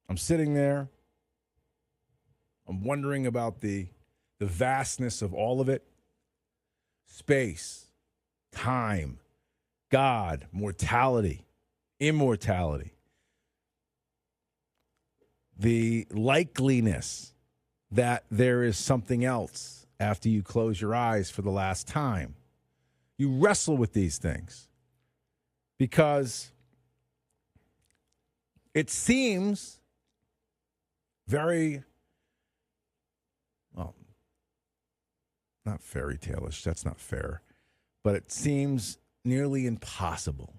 I'm sitting there. I'm wondering about the vastness of all of it. Space, time, God, mortality, immortality. The likeliness that there is something else after you close your eyes for the last time. You wrestle with these things because it seems very, well, not fairy tale-ish, that's not fair, but it seems nearly impossible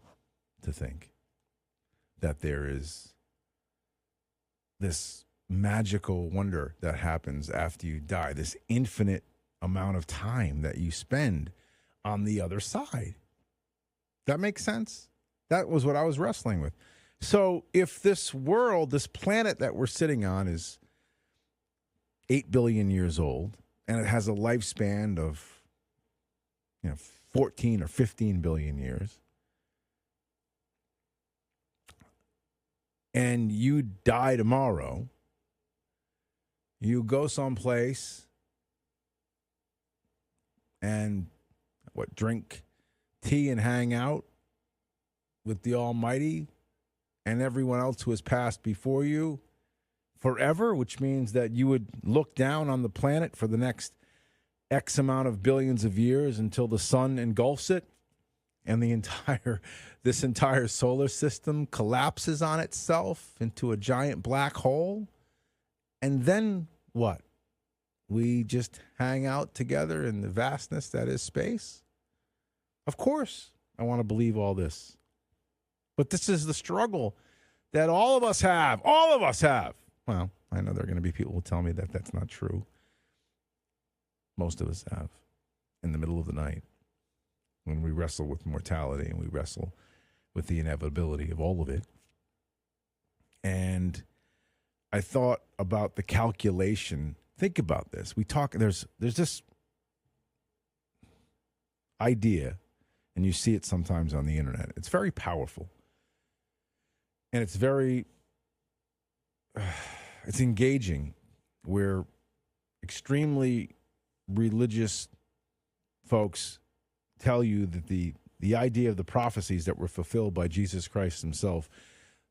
to think that there is this magical wonder that happens after you die, this infinite amount of time that you spend on the other side. That makes sense? That was what I was wrestling with. So if this world, this planet that we're sitting on is 8 billion years old, and it has a lifespan of 14 or 15 billion years, and you die tomorrow, you go someplace and drink tea and hang out with the Almighty and everyone else who has passed before you forever, which means that you would look down on the planet for the next X amount of billions of years until the sun engulfs it and this entire solar system collapses on itself into a giant black hole. And then what? We just hang out together in the vastness that is space? Of course, I want to believe all this. But this is the struggle that all of us have. All of us have. Well, I know there are going to be people who tell me that that's not true. Most of us have. In the middle of the night, when we wrestle with mortality and we wrestle with the inevitability of all of it. And I thought about the calculation. Think about this. There's this idea, and you see it sometimes on the internet. It's very powerful. And it's very, it's engaging, where extremely religious folks tell you that the idea of the prophecies that were fulfilled by Jesus Christ himself,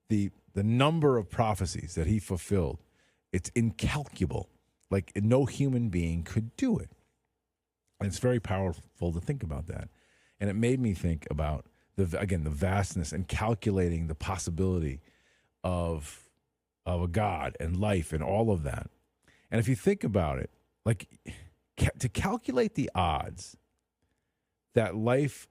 the number of prophecies that he fulfilled, it's incalculable. Like no human being could do it. And it's very powerful to think about that. And it made me think about, the vastness and calculating the possibility of a God and life and all of that. And if you think about it, like to calculate the odds that life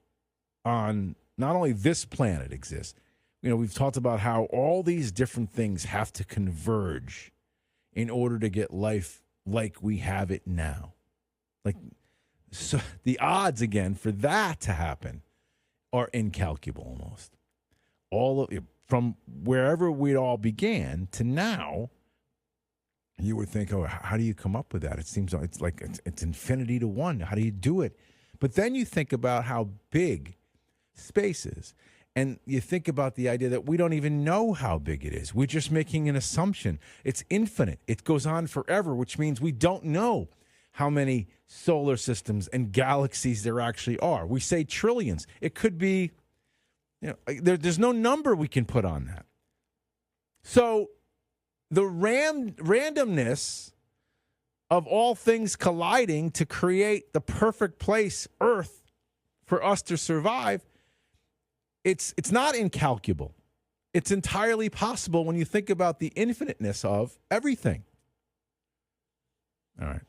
on not only this planet exists, we've talked about how all these different things have to converge in order to get life like we have it now. Like, so the odds again for that to happen are incalculable almost. From wherever we all began to now, you would think, oh, how do you come up with that? It seems like it's infinity to one. How do you do it? But then you think about how big space is. And you think about the idea that we don't even know how big it is. We're just making an assumption. It's infinite. It goes on forever, which means we don't know how many solar systems and galaxies there actually are. We say trillions. It could be, there's no number we can put on that. So the randomness of all things colliding to create the perfect place, Earth, for us to survive, it's not incalculable. It's entirely possible when you think about the infiniteness of everything. All right.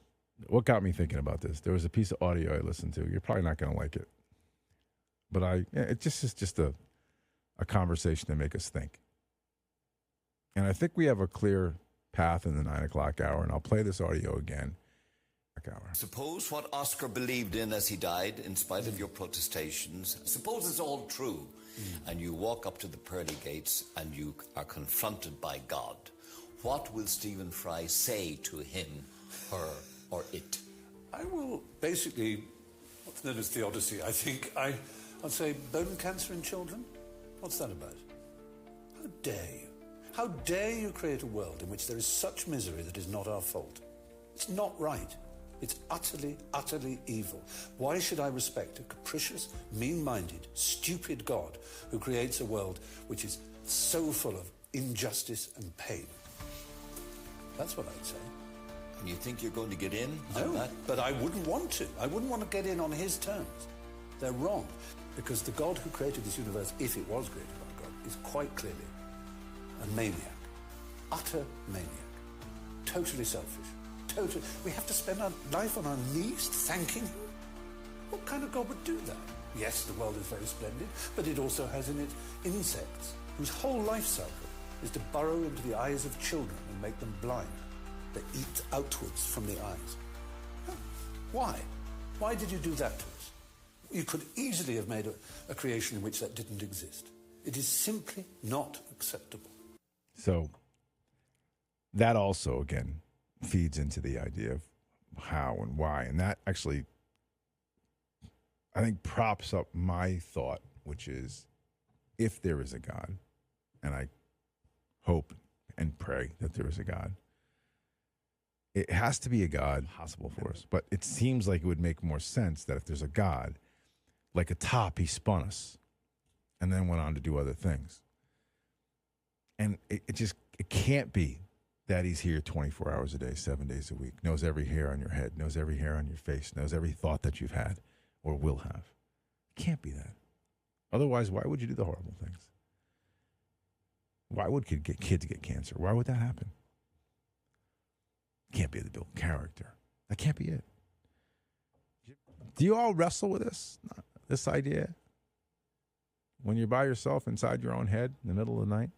What got me thinking about this? There was a piece of audio I listened to. You're probably not going to like it. But it just is just a conversation to make us think. And I think we have a clear path in the 9 o'clock hour, and I'll play this audio again. Suppose what Oscar believed in as he died, in spite of your protestations, suppose it's all true, and you walk up to the pearly gates and you are confronted by God. What will Stephen Fry say to him, her, or it? I will basically, what's known as the Odyssey, I think. I'll say bone cancer in children? What's that about? How dare you? How dare you create a world in which there is such misery that is not our fault? It's not right. It's utterly, utterly evil. Why should I respect a capricious, mean-minded, stupid God who creates a world which is so full of injustice and pain? That's what I'd say. And you think you're going to get in on No, that? but I wouldn't want to. I wouldn't want to get in on his terms. They're wrong. Because the God who created this universe, if it was created by God, is quite clearly a maniac. Utter maniac. Totally selfish. We have to spend our life on our knees thanking him? What kind of God would do that? Yes, the world is very splendid, but it also has in it insects whose whole life cycle is to burrow into the eyes of children and make them blind. They eat outwards from the eyes. Why? Why did you do that to us? You could easily have made a creation in which that didn't exist. It is simply not acceptable. So that also, again, feeds into the idea of how and why. And that actually, I think, props up my thought, which is, if there is a God, and I hope and pray that there is a God, it has to be a God possible for us. But it seems like it would make more sense that if there's a God, like a top, he spun us and then went on to do other things. And it can't be that he's here 24 hours a day, 7 days a week, knows every hair on your head, knows every hair on your face, knows every thought that you've had or will have. It can't be that. Otherwise, why would you do the horrible things? Why would kids get cancer? Why would that happen? It can't be the built character. That can't be it. Do you all wrestle with this idea? When you're by yourself inside your own head in the middle of the night?